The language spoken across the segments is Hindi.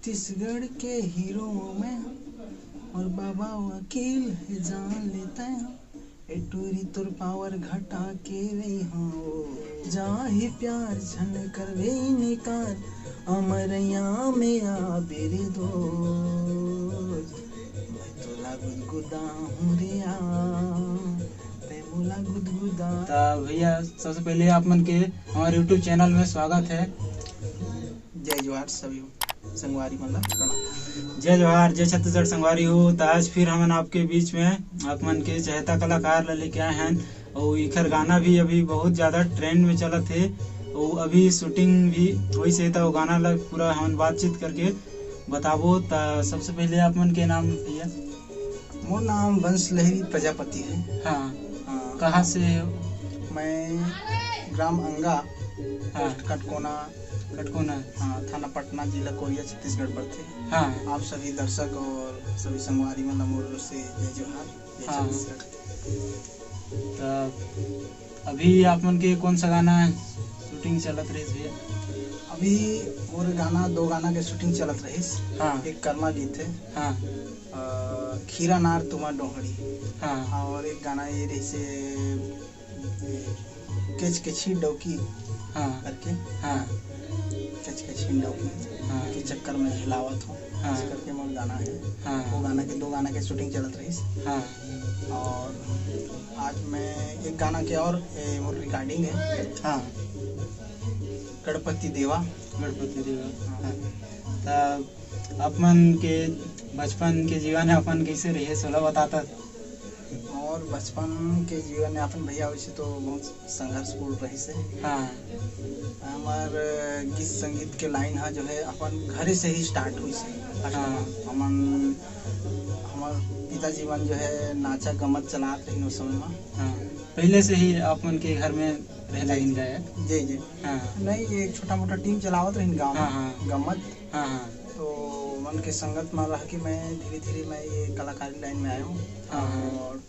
छत्तीसगढ़ के हीरो में और बाबा वकील है जान लेते हैं ए टूरी तुर पावर घटा के रही हो जा ही प्यार झन कर वे निकार अमरया में आ बेरे दो मैं तोला गुदगुदा हूँ रे ते मोला गुदगुदा। भैया सबसे पहले आप मन के हमारे YouTube चैनल में स्वागत है। जय जोहार सभी संगवारी मतलब प्रणाम। जय जोहार, जय छत्तीसगढ़ संगवारी हो। तो आज फिर हम आपके बीच में आप मन के चहेता कलाकार लेके आए हैं और इखर गाना भी अभी बहुत ज्यादा ट्रेंड में चला थे और अभी शूटिंग भी वही से था। वो गाना लग पूरा हम बातचीत करके बताबो। तो सबसे पहले आप मन के नाम भैया? मोर नाम वंश लहरी प्रजापति है। हाँ, कहाँ से? मैं ग्राम अंगा, हाँ, कटकोना, हाँ, थाना पटना, जिला कोरिया, छत्तीसगढ़ पर थे। हाँ, आप सभी दर्शक और सभी संगवारी मतलब मोर से जय जोहार, जय हाँ। छत्तीसगढ़। तो अभी आप मन के कौन सा गाना शूटिंग चलत रही भैया? अभी मोर गाना दो गाना के शूटिंग चलत रही। हाँ, एक कर्मा गीत है, हाँ, खीरा नार तुमा डोहड़ी, हाँ, और एक गाना ये रही से केच केची डौकी हाँ, करके, हाँ, केच केची डौकी हाँ, के चक्कर में हिलावत हूँ, हाँ, इस करके मोर गाना है। हाँ, वो गाना के दो गाना के शूटिंग चलत रही। हाँ, और आज मैं एक गाना के और मोर रिकॉर्डिंग है। हाँ, गणपति देवा। गणपति देवा। हाँ। तो अपन के बचपन के जीवन अपन कैसे रहे सोला बताता? और बचपन के जीवन यापन भैया वैसे तो बहुत संघर्षपूर्ण रही से। हाँ, हमार गीत संगीत के लाइन है जो है अपन घरे से ही स्टार्ट हुई से। हाँ। हमार पिताजी मन जो है नाचा गमत चलात रही उस समय में। हाँ, पहले से ही अपन के घर में रह लगिन गए? जी जी। हाँ, नहीं, एक छोटा मोटा टीम चलावत रही गाँव हाँ, में, हाँ, गमत। हाँ, हाँ, तो मन के संगत में रह के मैं धीरे धीरे मैं ये कलाकारी लाइन में आया हूँ। हाँ, और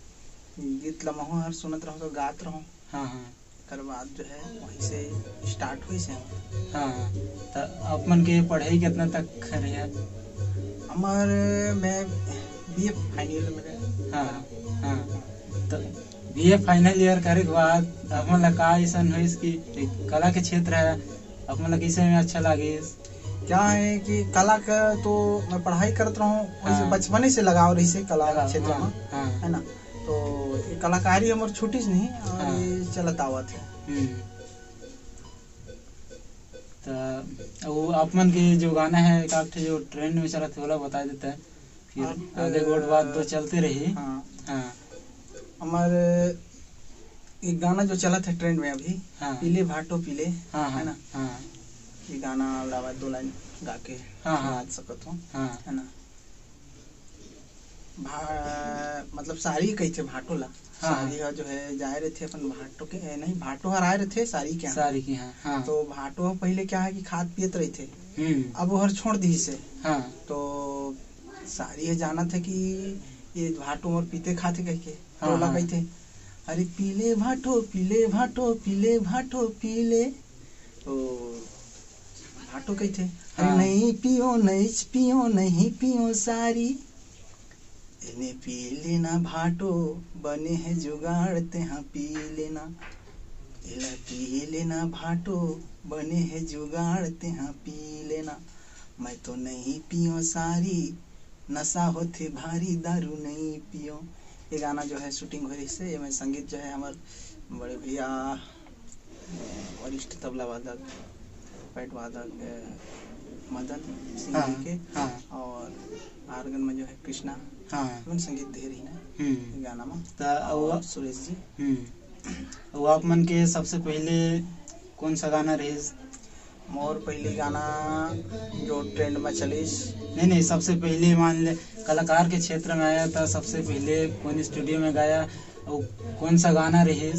गीत लम्हा हर सुनत रहूँ तो गात रहूँ। हाँ, हाँ, कर बाद जो है वहीं से स्टार्ट हुई से। हाँ। तो अपन के पढ़ाई कितना तक करे है? हमार मैं BA फाइनल में। हाँ, हाँ। तो BA फाइनल ईयर करे के बाद अपन ला का ऐसा हुई कि कला के क्षेत्र है अपन ला कैसे में अच्छा लगे? क्या है कि कला का तो मैं पढ़ाई करत रहा हूँ, हाँ। बचपन से लगाव रही से कला क्षेत्र में, हाँ, है ना। तो ये कलाकारी हमारी छुट्टी से नहीं और हाँ। ये चलत आवत है। तो वो आप मन के जो गाना है एक आठ जो ट्रेंड में चला था वाला बता देता है, फिर आगे गोट बात तो चलते रही। हाँ, हाँ, हमारे एक गाना जो चला था ट्रेंड में अभी, हाँ, पीले भाटो पीले, हाँ, है ना। हाँ, ये गाना लावा दो लाइन गा के हाँ, हाँ, नाच सकत हूँ, हाँ, है ना। मतलब साड़ी कही थे भाटो ला। हाँ। साड़ी जो है जाए रहे थे अपन भाटो के, नहीं भाटो हर आए रहे थे साड़ी के यहाँ। सारी की। हाँ, हाँ, तो भाटो पहले क्या है कि खाद पियत रही थे, अब अब वो हर छोड़ दी से। हाँ, तो साड़ी है जाना था कि ये भाटो और पीते खाते कह के, हाँ, टोला हाँ। कही थे अरे पीले भाटो पीले भाटो पीले भाटो पीले। तो भाटो कही थे अरे हाँ। नहीं पियो नहीं पियो नहीं पियो सारी, इन्हें पी लेना भाटो बने हैं जुगाड़ तेहा पी लेना, इला पी लेना भाटो बने हैं जुगाड़ तेहा पी लेना, मैं तो नहीं पियो सारी नशा होते भारी दारू नहीं पियो। ये गाना जो है शूटिंग हो रही से। ये मैं संगीत जो है हमारे बड़े भैया वरिष्ठ तबला वादक पैट वादक मदन सिंह हाँ, जी के, हाँ, और आर्गन में जो है कृष्णा, हाँ, संगीत दे रही है गाना में, तो सुरेश जी। वो आप मन के सबसे पहले कौन सा गाना रही? मोर पहली गाना जो ट्रेंड में चलीस। नहीं, सबसे पहले मान ले कलाकार के क्षेत्र में आया था, सबसे पहले कौन स्टूडियो में गाया और कौन सा गाना रही?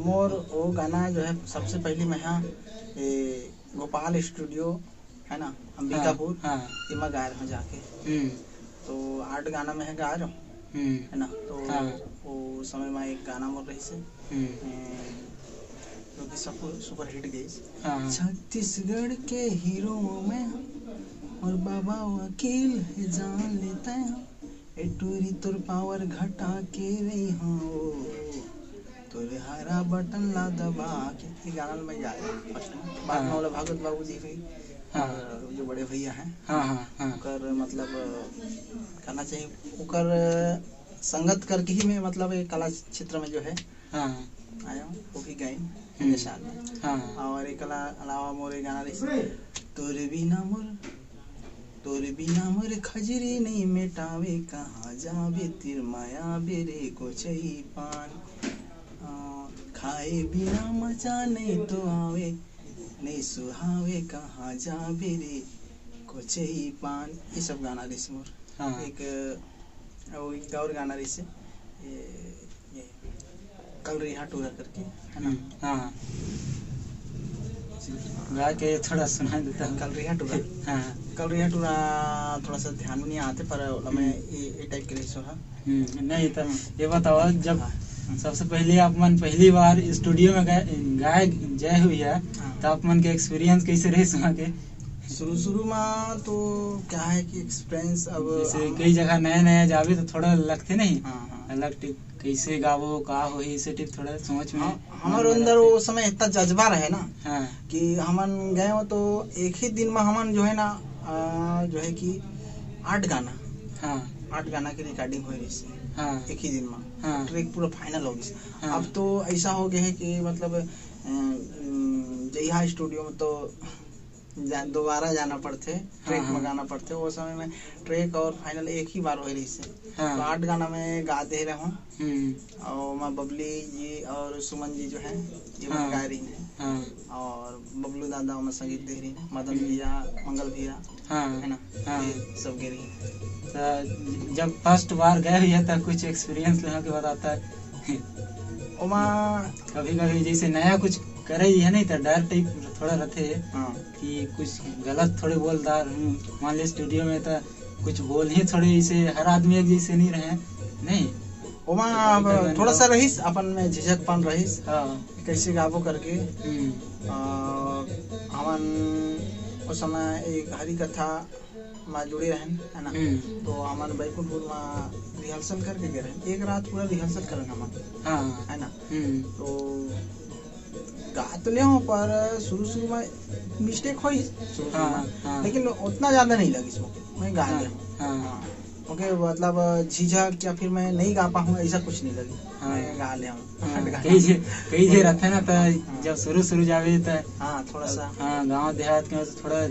मोर वो गाना जो है सबसे पहले मैं यहाँ गोपाल स्टूडियो, है ना, अंबिकापुर, हाँ, इमा गा रहा हूँ जाके। तो 8 गाना में है गा रहा हूँ, है ना। तो हाँ। वो समय में एक गाना मोर रही से जो कि सब सुपर हिट गई। हाँ। छत्तीसगढ़ के हीरो में और बाबा वकील है जान लेते हैं, ए टूरी तोर पावर घटा के रही हूँ, तोरे हरा बटन ला दबा के। ये गाना में जा रहा है फर्स्ट में। बाद में वाला भागवत बाबू जी भी, जो बड़े भैया हैं, उकर मतलब कहना चाहिए उकर संगत करके ही मैं मतलब एक कला क्षेत्र में जो है आया हूँ, वो भी गाई निशान में। और एक कला अलावा मोरे गाना रही, तोरे बिना मोर खजरी नहीं मेटावे, कहाँ जावे तिर माया बेरे को चई पान, खाए बिना मजा नहीं तो आवे, नहीं सुहावे कहाँ जावे रे को चई पान। ये सब गाना रही मोर। एक और गाना रही से ये कल रिहा टूरा करके है ना, गा के थोड़ा सुना देता हूँ। कल रिहा टूरा थोड़ा सा ध्यान में नहीं आते, पर मैं ये टाइप के रही सो नहीं तो ये बताओ, जब सबसे पहले आप मन पहली बार स्टूडियो में गाय जय हुई है, तो आप मन के एक्सपीरियंस कैसे रहे सुना के? शुरू में तो क्या है कि एक्सपीरियंस अब जैसे कई जगह नया जावे तो थोड़ा लगते नहीं अलग टिप कैसे गावो का हो, इसे टिप थोड़ा समझ में हमारे अंदर वो समय इतना जज्बा रहे ना कि हमन गए हो तो एक ही दिन में हमन जो है ना जो है कि 8 गाना की रिकॉर्डिंग हो रही एक ही दिन में, ट्रैक पूरा फाइनल हो गई। अब तो ऐसा हो गया है कि मतलब जहाँ स्टूडियो में तो दोबारा जाना पड़ते, ट्रैक में गाना पड़ते। वो समय में ट्रैक और फाइनल एक ही बार हो रही से, तो 8 गाना में गा दे रहा हूँ। और मैं बबली जी और सुमन जी जो है ये मैं गा रही है, और बबलू दादा में संगीत दे रही है, मदन भैया, मंगल भैया है ना, ये सब गे रही है। जब फर्स्ट बार गए हुई है तब कुछ एक्सपीरियंस लेने के बताता है कभी जैसे नया कुछ करे है नहीं तो डर टाइप थोड़ा रहते कि कुछ गलत थोड़े बोलदार मान ले स्टूडियो में तो कुछ बोल ही थोड़े ऐसे हर आदमी एक जैसे नहीं रहे नहीं, ओमा थोड़ा सा रहीस अपन में झिझकपन रहीस कैसे गाबो करके। हमन उस समय एक हरी कथा में जुड़े रहे है ना, तो हमन बैकुंठपुर में रिहर्सल करके गए रहे, एक रात पूरा रिहर्सल करन हमन है ना। तो गा तो ले पर शुरू में मिस्टेक हुई लेकिन उतना ज्यादा नहीं लगी इसमें, मैं गा लिया ओके, मतलब झिझक या फिर मैं नहीं गा पाऊँ ऐसा कुछ नहीं लगी, मैं गा लिया हूँ। कई जे रहते ना तो जब शुरू जावे तो थोड़ा सा गांव देहात के थोड़ा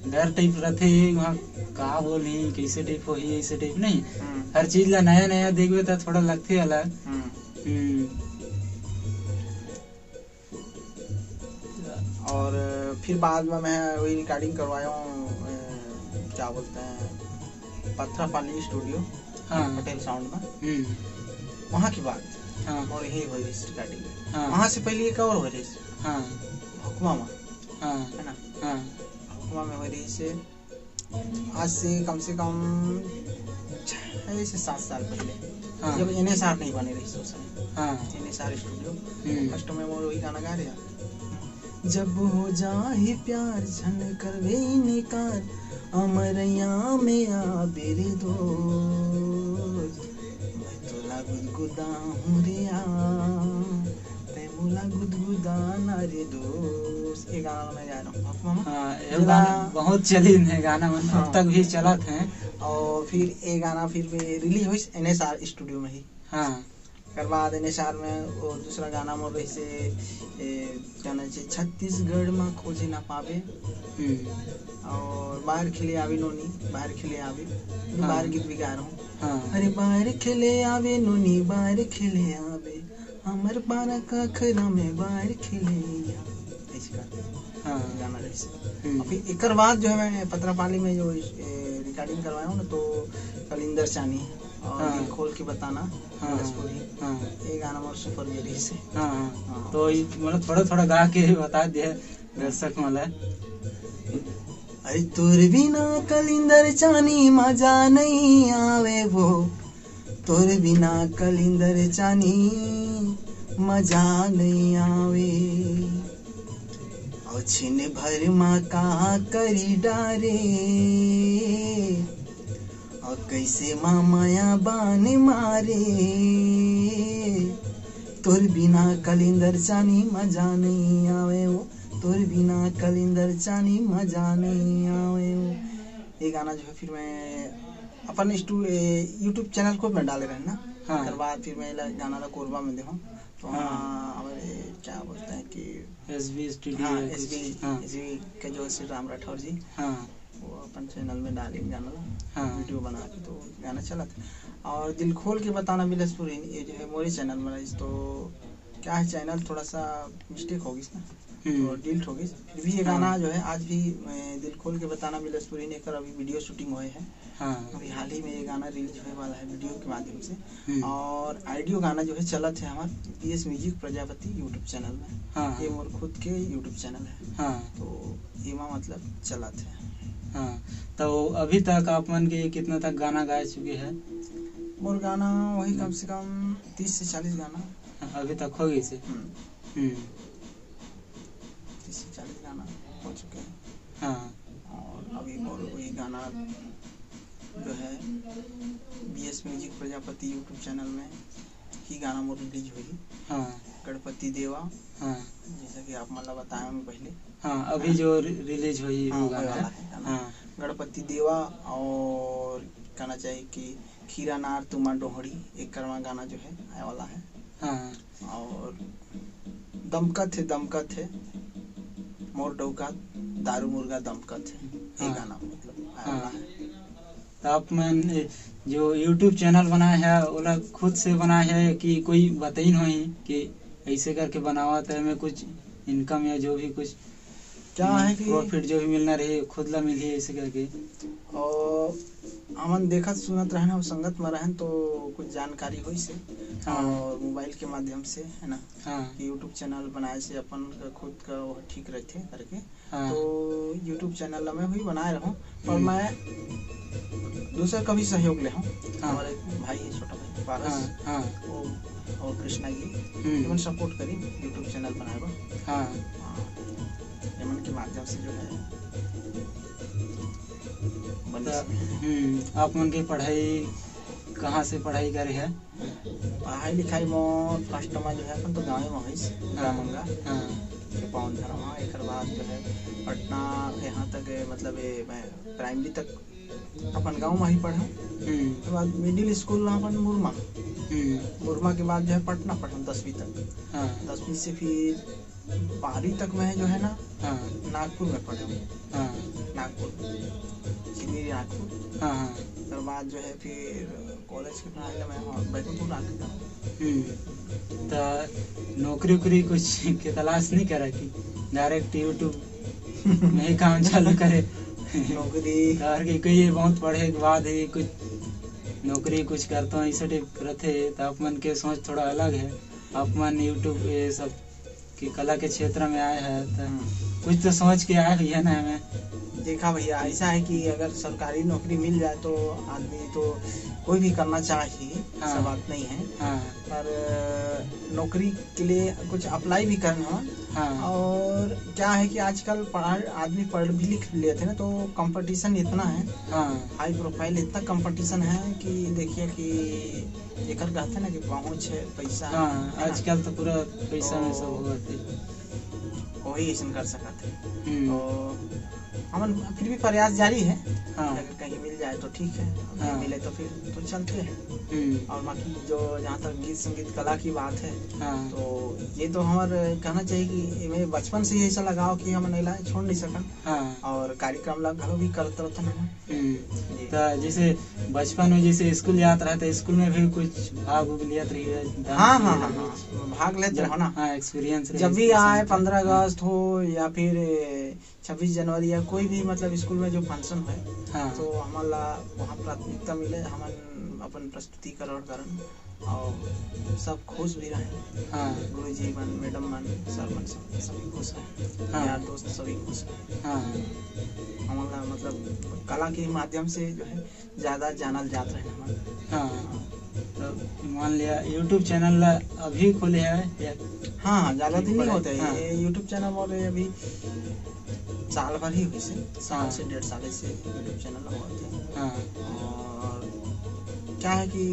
डर टाइप रहते, वहाँ का बोली कैसे टाइप हो ऐसे टाइप नहीं, हर चीज ला नया देखवे तो थोड़ा लगते अलग। और फिर बाद में मैं वही रिकॉर्डिंग करवाया हूँ, क्या बोलते हैं पथरापाली स्टूडियो पटेल साउंड में, वहाँ की बात और यही हुई रिकॉर्डिंग। वहाँ से पहले एक और हो रही हुक्मा में है ना, हुक्मा में हो रही से आज से कम 6 से 7 साल पहले, जब NSR नहीं बने रही उस समय, NSR स्टूडियो फर्स्ट में वो वही गाना गा रहा, जब हो जाए प्यार झन करवे निकार, अमरैया में आ बेरे दोस्त, मैं तोला गुदगुदा हूँ रे ते मोला गुदगुदा ना रे दोस्त। ये गाना मैं गा रहा हूँ, गाना बहुत चली है, गाना अब तक भी चला थे। और फिर ये गाना फिर रिलीज हुई NSR स्टूडियो में ही। कर बाद NSR में वो दूसरा गाना मोर रही से कहना चाहिए छत्तीसगढ़ में खोजे ना पावे, और बाहर खिले आवे नोनी, बाहर खिले आवे, बाहर गीत भी गा रहा हूँ। अरे बाहर खिले आवे नोनी, बाहर खिले आवे, हमर 12 का खरा में बाहर खिले गाना रही से। फिर एक बाद जो है मैं पथरापाली में जो रिकॉर्डिंग करवाया हूँ ना, तो कलिंदर चानी और खोल के बताना, ये गाना मोर सुपर मेरी से। तो मतलब थोड़ा गा के बता दिया दर्शक मला। अरे तोर बिना कलिंदर चानी मजा नहीं आवे वो, तोर बिना कलिंदर चानी मजा नहीं आवे। और छिन भर माँ का करी डारे और कैसे माँ माया बान मारे तोर बिना कलिंदर चानी मजा नहीं आवे वो तोर बिना कलिंदर चानी मजा नहीं आवे वो। ये गाना जो है फिर मैं अपन यूट्यूब चैनल को मैं डाले रहे ना। हाँ। फिर बाद फिर मैं गाना ला कोरबा में देखूँ तो हाँ हमारे क्या बोलते हैं कि SB स्टूडियो। हाँ SB के जो श्री राम राठौर जी हाँ वो अपन चैनल में डालेंगे गाना हाँ वीडियो बना के तो गाना चला था। और दिल खोल के बताना बिलसपुरी ये जो है मोरे चैनल में रही तो क्या है चैनल थोड़ा सा मिस्टेक होगी ना तो डिलीट होगी। फिर भी ये गाना जो है आज भी दिल खोल के बताना बिलसपुरी ने कर अभी वीडियो शूटिंग हुए हैं। हाँ। अभी हाल ही में ये गाना रिलीज होने वाला है वीडियो के माध्यम से। और ऑडियो गाना जो है चला थे हमारे PS music Prajapati YouTube channel में। हाँ। ये मोर खुद के यूट्यूब चैनल है। हाँ। तो ये मतलब चला थे। हाँ। तो अभी तक आप मन के कितना तक गाना गा चुके हैं? मोर गाना वही कम से कम 30 से 40 गाना अभी तक हो गई से। 30 से 40 गाना हो चुके हैं। हाँ। और अभी मोर वही गाना जो है BS music Prajapati YouTube channel में ही गाना मोर रिलीज हुई। हाँ। गणपति देवा। हाँ। जैसा कि आप मतलब बताया मैं पहले। हाँ अभी जो रिलीज हुई वो गाना है। हाँ गणपति देवा और कहना चाहिए कि खीरा नार तुमा डोहड़ी एक कर्मा गाना जो है आने वाला है। हाँ। और दमकत है मोर डौका दारू मुर्गा दमकत है ये गाना मतलब आने वाला है। तो आप मन जो यूट्यूब चैनल बनाए है वो खुद से बनाए है कि कोई बताइन हो कि ऐसे करके बनावा तो हमें कुछ इनकम या जो भी कुछ क्या है कि प्रॉफिट जो भी मिलना रहे खुद ला मिली ऐसे करके। और हमन देखत सुनत रहना संगत में रहन तो कुछ जानकारी हुई से। हाँ। और मोबाइल के माध्यम से है ना। हाँ। यूट्यूब चैनल बनाए से अपन का खुद का वो ठीक रहते करके। हाँ। तो यूट्यूब चैनल में भी बनाए रहूं पर मैं दूसरा कभी सहयोग ले हूँ। हमारे भाई छोटा भाई पारस। हाँ। और कृष्णा जी इवन सपोर्ट करी यूट्यूब चैनल बनाए। हाँ। इवन के माध्यम से जो है आप मन की पढ़ाई कहाँ से पढ़ाई करे है? पढ़ाई लिखाई में फर्स्ट में जो है अपन तो गाँव में हुई ग्रामंगा पवन धर्मा। एक बाद जो है पटना यहाँ तक मतलब मैं प्राइमरी तक अपन गाँव में ही पढ़ा। उसके बाद मिडिल स्कूल अपन मुरमा के बाद जो है पटना पढ़ा 10वीं तक। 10वीं से फिर 12वीं तक मैं जो है ना नागपुर में पढ़ा। नागपुर नागपुर। उसके बाद जो है फिर कॉलेज की पढ़ाई मैं बैकुंठपुर आके तो नौकरी उकरी कुछ के तलाश नहीं करा कि डायरेक्ट यूट्यूब में ही काम चालू करे? नौकरी और कि कोई बहुत पढ़े के बाद ही कुछ नौकरी कुछ करता हूँ ऐसे टाइप रहते तो आप मन के सोच थोड़ा अलग है। आप मन यूट्यूब ये सब की कला के क्षेत्र में आए हैं तो कुछ तो सोच के आए है ना। हमें देखा भैया ऐसा है कि अगर सरकारी नौकरी मिल जाए तो आदमी तो कोई भी करना चाहिए। ऐसा बात नहीं है। पर नौकरी के लिए कुछ अप्लाई भी करना। और क्या है कि आजकल आदमी पढ़ भी लिख लेते ना तो कंपटीशन इतना है। हाई प्रोफाइल इतना कंपटीशन है कि देखिए कि एक कहते ना कि पहुँच है पैसा। आजकल तो पूरा पैसा में सब हुआ वही ऐसा कर सकते हैं। तो हमन फिर भी प्रयास जारी है। अगर कहीं मिल जाए तो ठीक है नहीं मिले तो फिर तो चलते हैं। और बाकी जो जहाँ तक गीत संगीत कला की बात है तो ये तो हमारे कहना चाहिए कि मैं बचपन से ऐसा लगाओ कि हम नहीं छोड़ नहीं सकन। और कार्यक्रम लगा भी करते रहते हैं। तो जैसे बचपन में जैसे स्कूल जाता रहता है स्कूल में भी कुछ भाग लिया भाग लेते रहो ना। एक्सपीरियंस जब भी आए 15 अगस्त हो या फिर 26 जनवरी या कोई भी मतलब स्कूल में जो फंक्शन है तो हमारा वहाँ प्राथमिकता मिले हम अपन प्रस्तुतिकरण करन और सब खुश भी रहे। गुरुजी मन मैडम मन सर मन सभी खुश रहे। यार दोस्त सभी खुश रहे। हमारा मतलब कला के माध्यम से जो है ज्यादा जानल जात रहे हमारा। तो मान लिया यूट्यूब चैनल अभी खोले है? हाँ, ज़्यादा दिन नहीं होते हाँ। ये यूट्यूब चैनल मोर अभी साल भर ही हुई से, साल हाँ। से 1.5 साल से यूट्यूब चैनल हुआ थे। हाँ और क्या है कि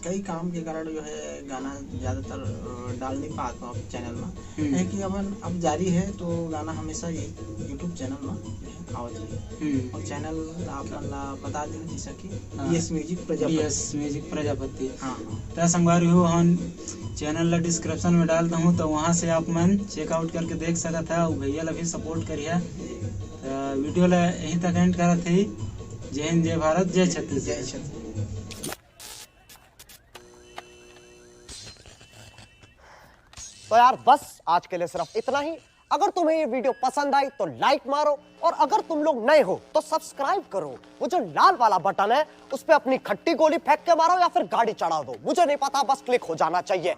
कई काम के कारण जो है गाना ज़्यादातर डाल नहीं पाता हूँ चैनल में, है कि अब जारी है तो गाना हमेशा ये यूट्यूब चैनल में जो है आवत है। और चैनल आपन ला बता दें जैसा कि BS music Prajapati. BS music Prajapati. हाँ तो संगवारी हो हम चैनल ला डिस्क्रिप्शन में डालता हूँ, तो वहाँ से आप मन चेकआउट करके देख सकत है। भैया ला भी सपोर्ट करिए। तो वीडियो ला यहीं तक एंड करत है। जय हिंद, जय भारत, जय छत्तीसगढ़। जय छत्तीसगढ़। तो यार बस आज के लिए सिर्फ इतना ही। अगर तुम्हें ये वीडियो पसंद आई तो लाइक मारो, और अगर तुम लोग नए हो तो सब्सक्राइब करो। वो जो लाल वाला बटन है उस पे अपनी खट्टी गोली फेंक के मारो या फिर गाड़ी चढ़ा दो, मुझे नहीं पता, बस क्लिक हो जाना चाहिए।